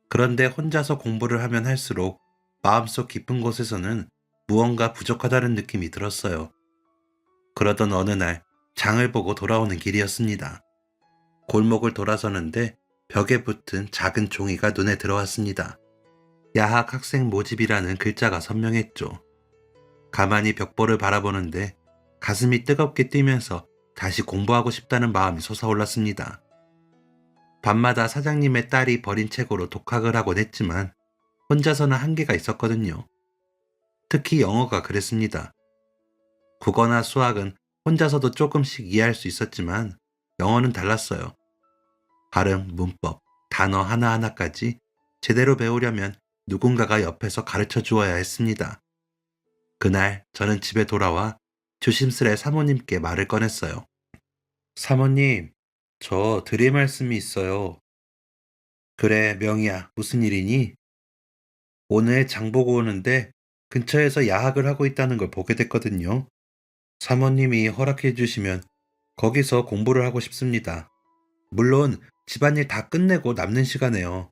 S1: 그런데 혼자서 공부를 하면 할수록 마음속 깊은 곳에서는 무언가 부족하다는 느낌이 들었어요. 그러던 어느 날 장을 보고 돌아오는 길이었습니다. 골목을 돌아서는데 벽에 붙은 작은 종이가 눈에 들어왔습니다. 야학 학생 모집이라는 글자가 선명했죠. 가만히 벽보를 바라보는데 가슴이 뜨겁게 뛰면서 다시 공부하고 싶다는 마음이 솟아올랐습니다. 밤마다 사장님의 딸이 버린 책으로 독학을 하곤 했지만 혼자서는 한계가 있었거든요. 특히 영어가 그랬습니다. 국어나 수학은 혼자서도 조금씩 이해할 수 있었지만 영어는 달랐어요. 발음, 문법, 단어 하나하나까지 제대로 배우려면 누군가가 옆에서 가르쳐 주어야 했습니다. 그날 저는 집에 돌아와 조심스레 사모님께 말을 꺼냈어요. 사모님, 저 드릴 말씀이 있어요. 그래, 명희야, 무슨 일이니? 오늘 장 보고 오는데 근처에서 야학을 하고 있다는 걸 보게 됐거든요. 사모님이 허락해 주시면 거기서 공부를 하고 싶습니다. 물론 집안일 다 끝내고 남는 시간에요.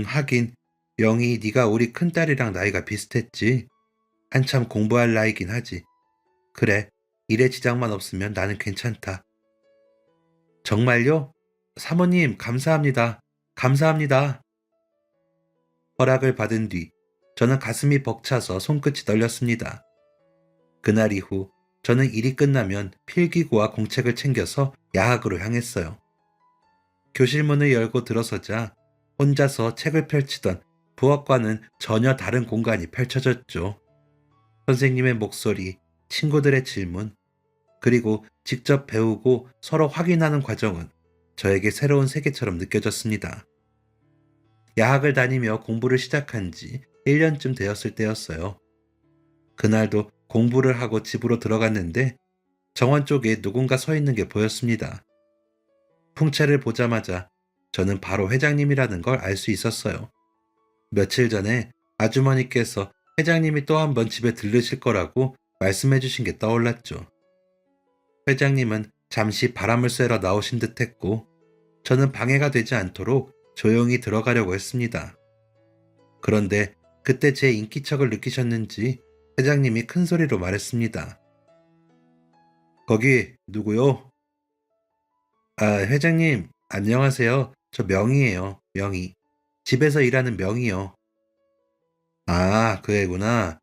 S1: 하긴 명희 네가 우리 큰딸이랑 나이가 비슷했지. 한참 공부할 나이긴 하지. 그래, 일에 지장만 없으면 나는 괜찮다. 정말요? 사모님, 감사합니다. 감사합니다. 허락을 받은 뒤 저는 가슴이 벅차서 손끝이 떨렸습니다. 그날 이후 저는 일이 끝나면 필기구와 공책을 챙겨서 야학으로 향했어요. 교실 문을 열고 들어서자 혼자서 책을 펼치던 부엌과는 전혀 다른 공간이 펼쳐졌죠. 선생님의 목소리, 친구들의 질문, 그리고 직접 배우고 서로 확인하는 과정은 저에게 새로운 세계처럼 느껴졌습니다. 야학을 다니며 공부를 시작한 지 1년쯤 되었을 때였어요. 그날도 공부를 하고 집으로 들어갔는데 정원 쪽에 누군가 서 있는 게 보였습니다. 풍채를 보자마자 저는 바로 회장님이라는 걸 알 수 있었어요. 며칠 전에 아주머니께서 회장님이 또 한 번 집에 들르실 거라고 말씀해 주신 게 떠올랐죠. 회장님은 잠시 바람을 쐬러 나오신 듯 했고 저는 방해가 되지 않도록 조용히 들어가려고 했습니다. 그런데 그때 제 인기척을 느끼셨는지 회장님이 큰 소리로 말했습니다. 거기 누구요? 아, 회장님, 안녕하세요. 저 명희예요. 명희. 집에서 일하는 명희요. 아, 그 애구나.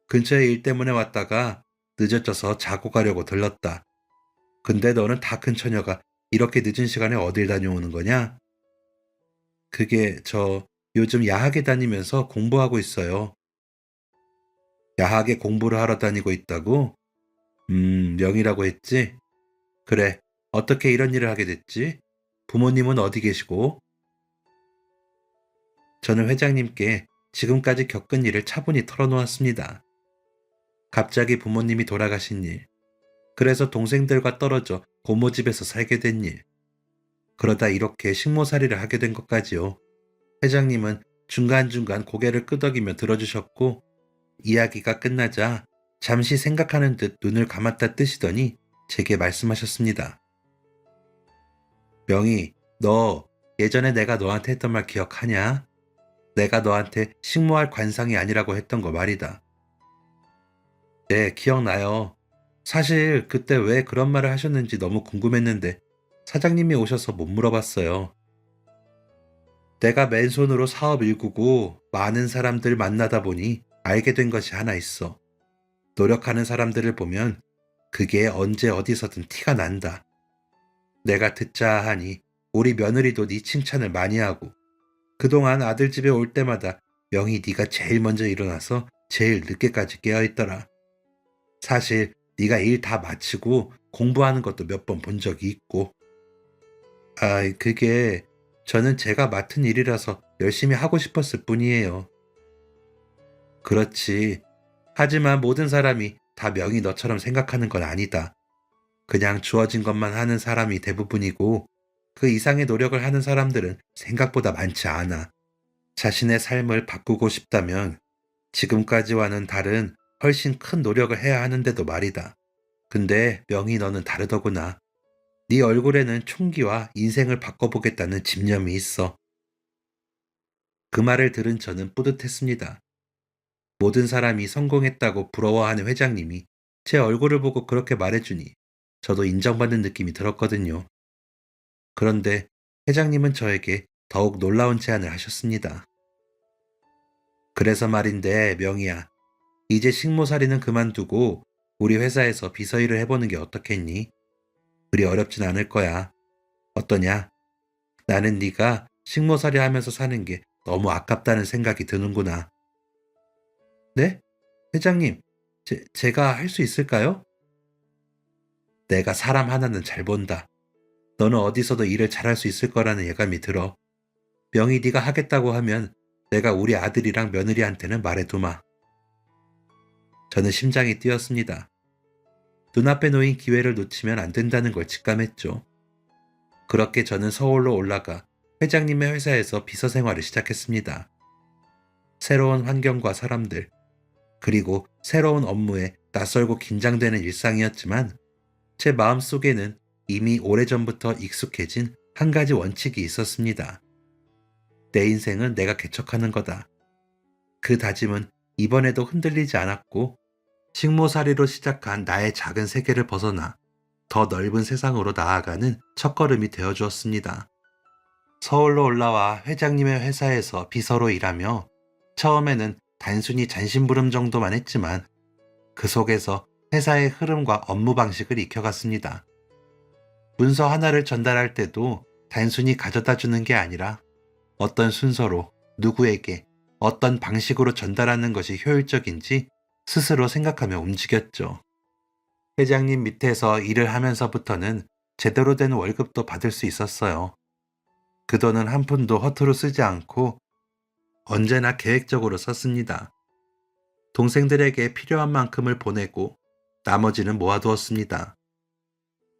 S1: 근처에 일 때문에 왔다가 늦어져서 자고 가려고 들렀다. 근데 너는 다 큰 처녀가 이렇게 늦은 시간에 어딜 다녀오는 거냐? 그게 요즘 야학에 다니면서 공부하고 있어요. 야학에 공부를 하러 다니고 있다고? 명이라고 했지? 그래, 어떻게 이런 일을 하게 됐지? 부모님은 어디 계시고? 저는 회장님께 지금까지 겪은 일을 차분히 털어놓았습니다. 갑자기 부모님이 돌아가신 일, 그래서 동생들과 떨어져 고모 집에서 살게 된 일, 그러다 이렇게 식모살이를 하게 된 것까지요. 회장님은 중간중간 고개를 끄덕이며 들어주셨고, 이야기가 끝나자 잠시 생각하는 듯 눈을 감았다 뜨시더니 제게 말씀하셨습니다. 명희, 너 예전에 내가 너한테 했던 말 기억하냐? 내가 너한테 식모할 관상이 아니라고 했던 거 말이다. 네, 기억나요. 사실 그때 왜 그런 말을 하셨는지 너무 궁금했는데 사장님이 오셔서 못 물어봤어요. 내가 맨손으로 사업 일구고 많은 사람들 만나다 보니 알게 된 것이 하나 있어. 노력하는 사람들을 보면 그게 언제 어디서든 티가 난다. 내가 듣자 하니 우리 며느리도 네 칭찬을 많이 하고 그동안 아들 집에 올 때마다 명희 네가 제일 먼저 일어나서 제일 늦게까지 깨어있더라. 사실 네가 일 다 마치고 공부하는 것도 몇 번 본 적이 있고. 그게 저는 제가 맡은 일이라서 열심히 하고 싶었을 뿐이에요. 그렇지. 하지만 모든 사람이 다 명희 너처럼 생각하는 건 아니다. 그냥 주어진 것만 하는 사람이 대부분이고 그 이상의 노력을 하는 사람들은 생각보다 많지 않아. 자신의 삶을 바꾸고 싶다면 지금까지와는 다른 훨씬 큰 노력을 해야 하는데도 말이다. 근데 명희 너는 다르더구나. 네 얼굴에는 총기와 인생을 바꿔보겠다는 집념이 있어. 그 말을 들은 저는 뿌듯했습니다. 모든 사람이 성공했다고 부러워하는 회장님이 제 얼굴을 보고 그렇게 말해주니 저도 인정받는 느낌이 들었거든요. 그런데 회장님은 저에게 더욱 놀라운 제안을 하셨습니다. 그래서 말인데 명희야, 이제 식모살이는 그만두고 우리 회사에서 비서일을 해보는 게 어떻겠니? 그리 어렵진 않을 거야. 어떠냐? 나는 네가 식모살이 하면서 사는 게 너무 아깝다는 생각이 드는구나. 네? 회장님, 제가 할 수 있을까요? 내가 사람 하나는 잘 본다. 너는 어디서도 일을 잘할 수 있을 거라는 예감이 들어. 명희 네가 하겠다고 하면 내가 우리 아들이랑 며느리한테는 말해두마. 저는 심장이 뛰었습니다. 눈앞에 놓인 기회를 놓치면 안 된다는 걸 직감했죠. 그렇게 저는 서울로 올라가 회장님의 회사에서 비서 생활을 시작했습니다. 새로운 환경과 사람들, 그리고 새로운 업무에 낯설고 긴장되는 일상이었지만 제 마음속에는 이미 오래전부터 익숙해진 한 가지 원칙이 있었습니다. 내 인생은 내가 개척하는 거다. 그 다짐은 이번에도 흔들리지 않았고 식모살이로 시작한 나의 작은 세계를 벗어나 더 넓은 세상으로 나아가는 첫걸음이 되어주었습니다. 서울로 올라와 회장님의 회사에서 비서로 일하며 처음에는 단순히 잔심부름 정도만 했지만 그 속에서 회사의 흐름과 업무 방식을 익혀갔습니다. 문서 하나를 전달할 때도 단순히 가져다 주는 게 아니라 어떤 순서로 누구에게 어떤 방식으로 전달하는 것이 효율적인지 스스로 생각하며 움직였죠. 회장님 밑에서 일을 하면서부터는 제대로 된 월급도 받을 수 있었어요. 그 돈은 한 푼도 허투루 쓰지 않고 언제나 계획적으로 썼습니다. 동생들에게 필요한 만큼을 보내고 나머지는 모아두었습니다.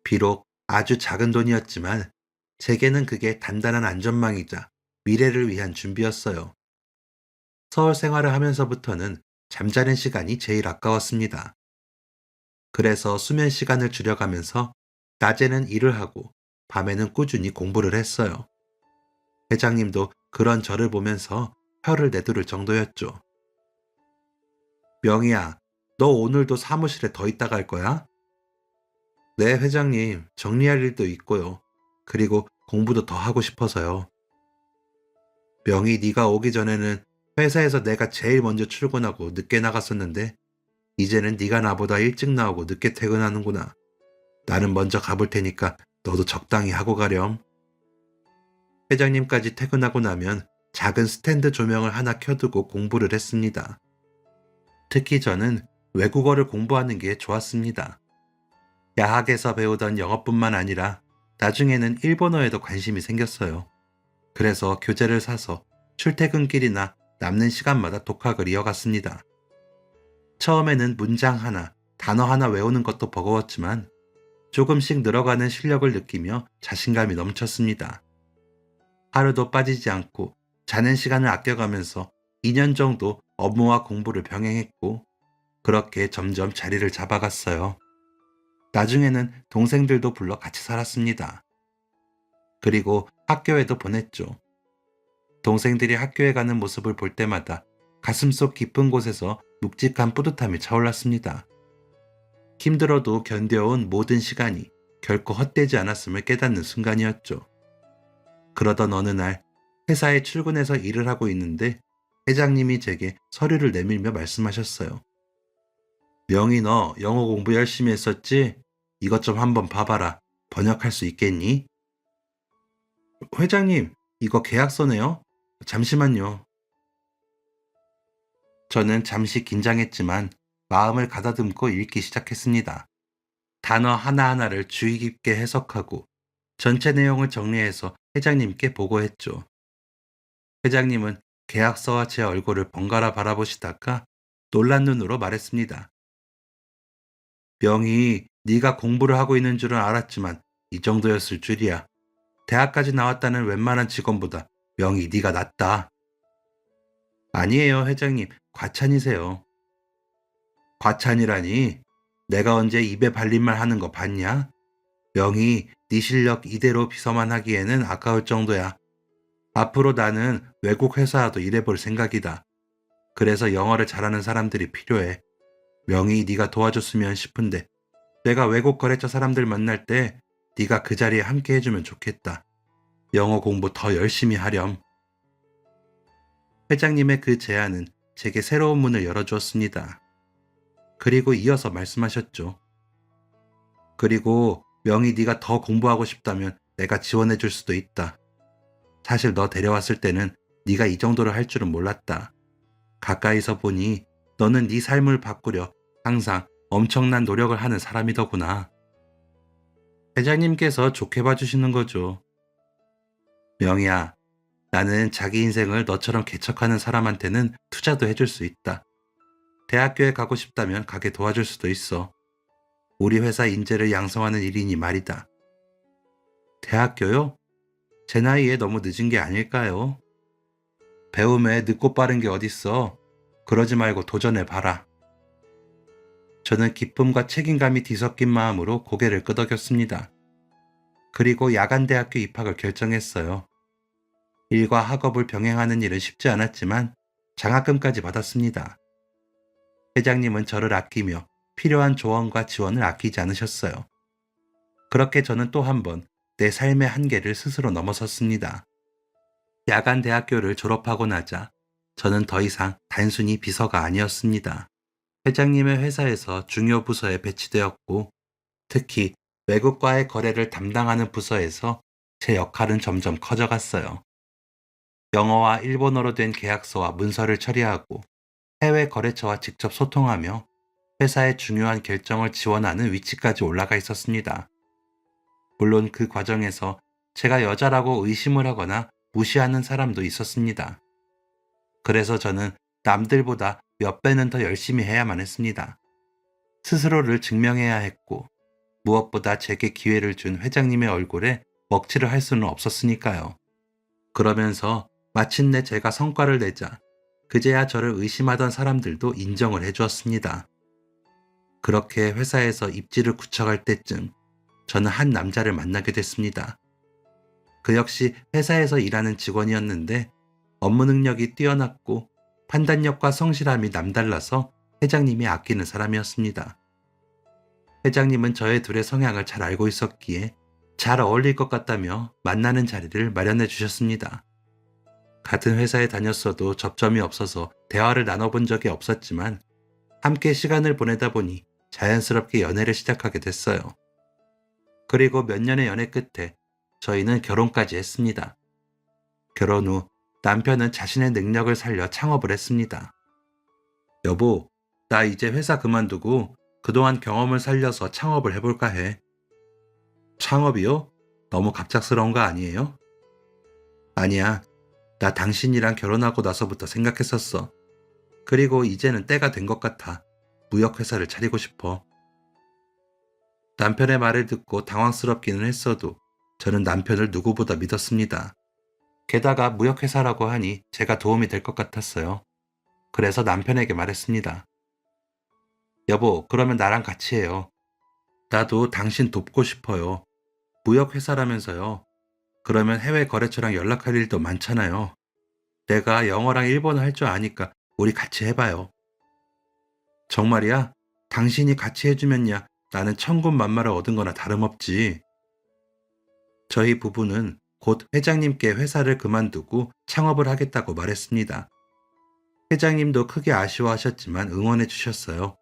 S1: 비록 아주 작은 돈이었지만 제게는 그게 단단한 안전망이자 미래를 위한 준비였어요. 서울 생활을 하면서부터는 잠자는 시간이 제일 아까웠습니다. 그래서 수면 시간을 줄여가면서 낮에는 일을 하고 밤에는 꾸준히 공부를 했어요. 회장님도 그런 저를 보면서 혀를 내두를 정도였죠. 명희야, 너 오늘도 사무실에 더 있다 갈 거야? 네, 회장님. 정리할 일도 있고요. 그리고 공부도 더 하고 싶어서요. 명희 네가 오기 전에는 회사에서 내가 제일 먼저 출근하고 늦게 나갔었는데 이제는 네가 나보다 일찍 나오고 늦게 퇴근하는구나. 나는 먼저 가볼 테니까 너도 적당히 하고 가렴. 회장님까지 퇴근하고 나면 작은 스탠드 조명을 하나 켜두고 공부를 했습니다. 특히 저는 외국어를 공부하는 게 좋았습니다. 야학에서 배우던 영어뿐만 아니라 나중에는 일본어에도 관심이 생겼어요. 그래서 교재를 사서 출퇴근길이나 남는 시간마다 독학을 이어갔습니다. 처음에는 문장 하나, 단어 하나 외우는 것도 버거웠지만 조금씩 늘어가는 실력을 느끼며 자신감이 넘쳤습니다. 하루도 빠지지 않고 자는 시간을 아껴가면서 2년 정도 업무와 공부를 병행했고 그렇게 점점 자리를 잡아갔어요. 나중에는 동생들도 불러 같이 살았습니다. 그리고 학교에도 보냈죠. 동생들이 학교에 가는 모습을 볼 때마다 가슴속 깊은 곳에서 묵직한 뿌듯함이 차올랐습니다. 힘들어도 견뎌온 모든 시간이 결코 헛되지 않았음을 깨닫는 순간이었죠. 그러던 어느 날 회사에 출근해서 일을 하고 있는데 회장님이 제게 서류를 내밀며 말씀하셨어요. 명희 너 영어 공부 열심히 했었지? 이것 좀 한번 봐봐라. 번역할 수 있겠니? 회장님, 이거 계약서네요? 잠시만요. 저는 잠시 긴장했지만 마음을 가다듬고 읽기 시작했습니다. 단어 하나하나를 주의 깊게 해석하고 전체 내용을 정리해서 회장님께 보고했죠. 회장님은 계약서와 제 얼굴을 번갈아 바라보시다가 놀란 눈으로 말했습니다. 명희, 네가 공부를 하고 있는 줄은 알았지만 이 정도였을 줄이야. 대학까지 나왔다는 웬만한 직원보다 명희 네가 낫다. 아니에요, 회장님. 과찬이세요. 과찬이라니? 내가 언제 입에 발린 말 하는 거 봤냐? 명희, 네 실력 이대로 비서만 하기에는 아까울 정도야. 앞으로 나는 외국 회사와도 일해볼 생각이다. 그래서 영어를 잘하는 사람들이 필요해. 명희 네가 도와줬으면 싶은데 내가 외국 거래처 사람들 만날 때 네가 그 자리에 함께 해주면 좋겠다. 영어 공부 더 열심히 하렴. 회장님의 그 제안은 제게 새로운 문을 열어주었습니다. 그리고 이어서 말씀하셨죠. 그리고 명희 네가 더 공부하고 싶다면 내가 지원해 줄 수도 있다. 사실 너 데려왔을 때는 네가 이 정도로 할 줄은 몰랐다. 가까이서 보니 너는 네 삶을 바꾸려 항상 엄청난 노력을 하는 사람이더구나. 회장님께서 좋게 봐주시는 거죠. 명희야, 나는 자기 인생을 너처럼 개척하는 사람한테는 투자도 해줄 수 있다. 대학교에 가고 싶다면 가게 도와줄 수도 있어. 우리 회사 인재를 양성하는 일이니 말이다. 대학교요? 제 나이에 너무 늦은 게 아닐까요? 배움에 늦고 빠른 게 어딨어. 그러지 말고 도전해봐라. 저는 기쁨과 책임감이 뒤섞인 마음으로 고개를 끄덕였습니다. 그리고 야간대학교 입학을 결정했어요. 일과 학업을 병행하는 일은 쉽지 않았지만 장학금까지 받았습니다. 회장님은 저를 아끼며 필요한 조언과 지원을 아끼지 않으셨어요. 그렇게 저는 또 한 번 내 삶의 한계를 스스로 넘어섰습니다. 야간 대학교를 졸업하고 나자 저는 더 이상 단순히 비서가 아니었습니다. 회장님의 회사에서 중요 부서에 배치되었고 특히 외국과의 거래를 담당하는 부서에서 제 역할은 점점 커져갔어요. 영어와 일본어로 된 계약서와 문서를 처리하고 해외 거래처와 직접 소통하며 회사의 중요한 결정을 지원하는 위치까지 올라가 있었습니다. 물론 그 과정에서 제가 여자라고 의심을 하거나 무시하는 사람도 있었습니다. 그래서 저는 남들보다 몇 배는 더 열심히 해야만 했습니다. 스스로를 증명해야 했고 무엇보다 제게 기회를 준 회장님의 얼굴에 먹칠을 할 수는 없었으니까요. 그러면서 마침내 제가 성과를 내자 그제야 저를 의심하던 사람들도 인정을 해주었습니다. 그렇게 회사에서 입지를 굳혀갈 때쯤 저는 한 남자를 만나게 됐습니다. 그 역시 회사에서 일하는 직원이었는데 업무 능력이 뛰어났고 판단력과 성실함이 남달라서 회장님이 아끼는 사람이었습니다. 회장님은 저의 둘의 성향을 잘 알고 있었기에 잘 어울릴 것 같다며 만나는 자리를 마련해 주셨습니다. 같은 회사에 다녔어도 접점이 없어서 대화를 나눠본 적이 없었지만 함께 시간을 보내다 보니 자연스럽게 연애를 시작하게 됐어요. 그리고 몇 년의 연애 끝에 저희는 결혼까지 했습니다. 결혼 후 남편은 자신의 능력을 살려 창업을 했습니다. 여보, 나 이제 회사 그만두고 그동안 경험을 살려서 창업을 해볼까 해. 창업이요? 너무 갑작스러운 거 아니에요? 아니야. 나 당신이랑 결혼하고 나서부터 생각했었어. 그리고 이제는 때가 된 것 같아. 무역회사를 차리고 싶어. 남편의 말을 듣고 당황스럽기는 했어도 저는 남편을 누구보다 믿었습니다. 게다가 무역회사라고 하니 제가 도움이 될 것 같았어요. 그래서 남편에게 말했습니다. 여보, 그러면 나랑 같이 해요. 나도 당신 돕고 싶어요. 무역회사라면서요. 그러면 해외 거래처랑 연락할 일도 많잖아요. 내가 영어랑 일본어 할 줄 아니까 우리 같이 해봐요. 정말이야? 당신이 같이 해주면야 나는 천군만마를 얻은 거나 다름없지. 저희 부부는 곧 회장님께 회사를 그만두고 창업을 하겠다고 말했습니다. 회장님도 크게 아쉬워하셨지만 응원해 주셨어요.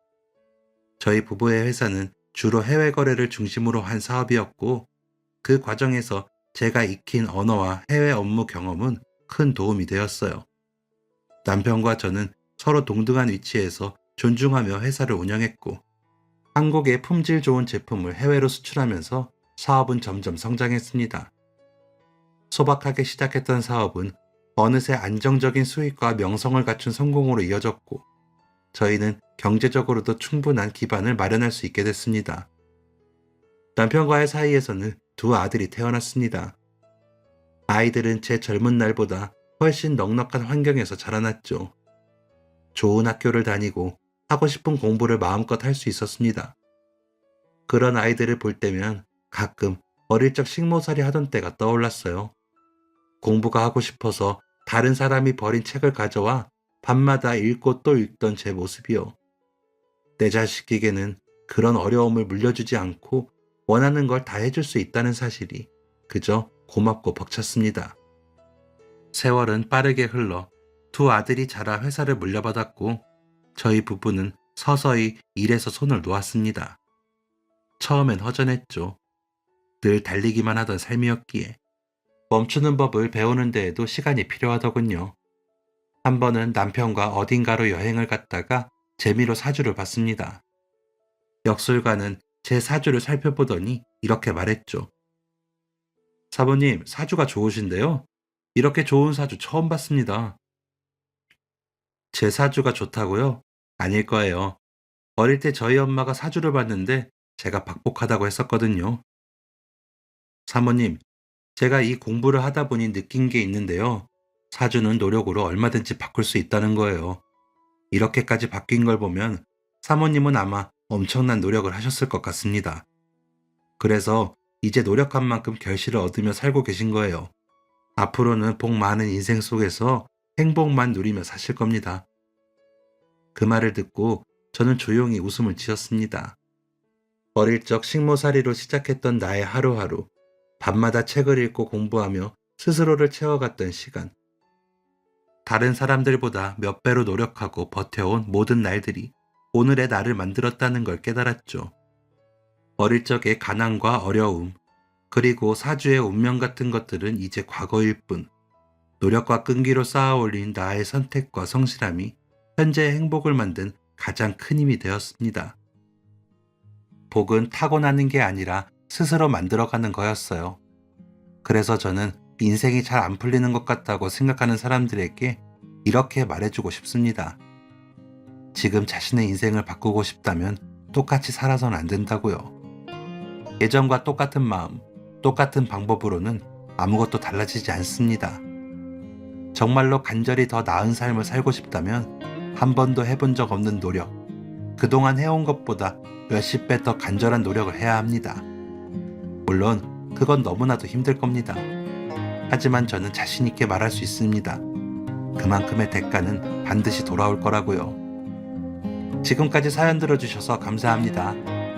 S1: 저희 부부의 회사는 주로 해외 거래를 중심으로 한 사업이었고 그 과정에서 제가 익힌 언어와 해외 업무 경험은 큰 도움이 되었어요. 남편과 저는 서로 동등한 위치에서 존중하며 회사를 운영했고 한국의 품질 좋은 제품을 해외로 수출하면서 사업은 점점 성장했습니다. 소박하게 시작했던 사업은 어느새 안정적인 수익과 명성을 갖춘 성공으로 이어졌고 저희는 경제적으로도 충분한 기반을 마련할 수 있게 됐습니다. 남편과의 사이에서는 두 아들이 태어났습니다. 아이들은 제 젊은 날보다 훨씬 넉넉한 환경에서 자라났죠. 좋은 학교를 다니고 하고 싶은 공부를 마음껏 할 수 있었습니다. 그런 아이들을 볼 때면 가끔 어릴 적 식모살이 하던 때가 떠올랐어요. 공부가 하고 싶어서 다른 사람이 버린 책을 가져와 밤마다 읽고 또 읽던 제 모습이요. 내 자식에게는 그런 어려움을 물려주지 않고 원하는 걸 다 해줄 수 있다는 사실이 그저 고맙고 벅찼습니다. 세월은 빠르게 흘러 두 아들이 자라 회사를 물려받았고 저희 부부는 서서히 일에서 손을 놓았습니다. 처음엔 허전했죠. 늘 달리기만 하던 삶이었기에 멈추는 법을 배우는 데에도 시간이 필요하더군요. 한 번은 남편과 어딘가로 여행을 갔다가 재미로 사주를 봤습니다. 역술가는 제 사주를 살펴보더니 이렇게 말했죠. 사부님, 사주가 좋으신데요? 이렇게 좋은 사주 처음 봤습니다. 제 사주가 좋다고요? 아닐 거예요. 어릴 때 저희 엄마가 사주를 봤는데 제가 박복하다고 했었거든요. 사모님, 제가 이 공부를 하다 보니 느낀 게 있는데요. 사주는 노력으로 얼마든지 바꿀 수 있다는 거예요. 이렇게까지 바뀐 걸 보면 사모님은 아마 엄청난 노력을 하셨을 것 같습니다. 그래서 이제 노력한 만큼 결실을 얻으며 살고 계신 거예요. 앞으로는 복 많은 인생 속에서 행복만 누리며 사실 겁니다. 그 말을 듣고 저는 조용히 웃음을 지었습니다. 어릴 적 식모살이로 시작했던 나의 하루하루, 밤마다 책을 읽고 공부하며 스스로를 채워갔던 시간. 다른 사람들보다 몇 배로 노력하고 버텨온 모든 날들이 오늘의 나를 만들었다는 걸 깨달았죠. 어릴 적의 가난과 어려움, 그리고 사주의 운명 같은 것들은 이제 과거일 뿐, 노력과 끈기로 쌓아올린 나의 선택과 성실함이 현재의 행복을 만든 가장 큰 힘이 되었습니다. 복은 타고나는 게 아니라 스스로 만들어가는 거였어요. 그래서 저는 인생이 잘 안 풀리는 것 같다고 생각하는 사람들에게 이렇게 말해주고 싶습니다. 지금 자신의 인생을 바꾸고 싶다면 똑같이 살아서는 안 된다고요. 예전과 똑같은 마음, 똑같은 방법으로는 아무것도 달라지지 않습니다. 정말로 간절히 더 나은 삶을 살고 싶다면 한 번도 해본 적 없는 노력, 그동안 해온 것보다 몇십 배 더 간절한 노력을 해야 합니다. 물론 그건 너무나도 힘들 겁니다. 하지만 저는 자신 있게 말할 수 있습니다. 그만큼의 대가는 반드시 돌아올 거라고요. 지금까지 사연 들어주셔서 감사합니다.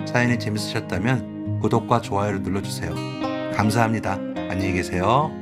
S1: 사연이 재밌으셨다면 구독과 좋아요를 눌러주세요. 감사합니다. 안녕히 계세요.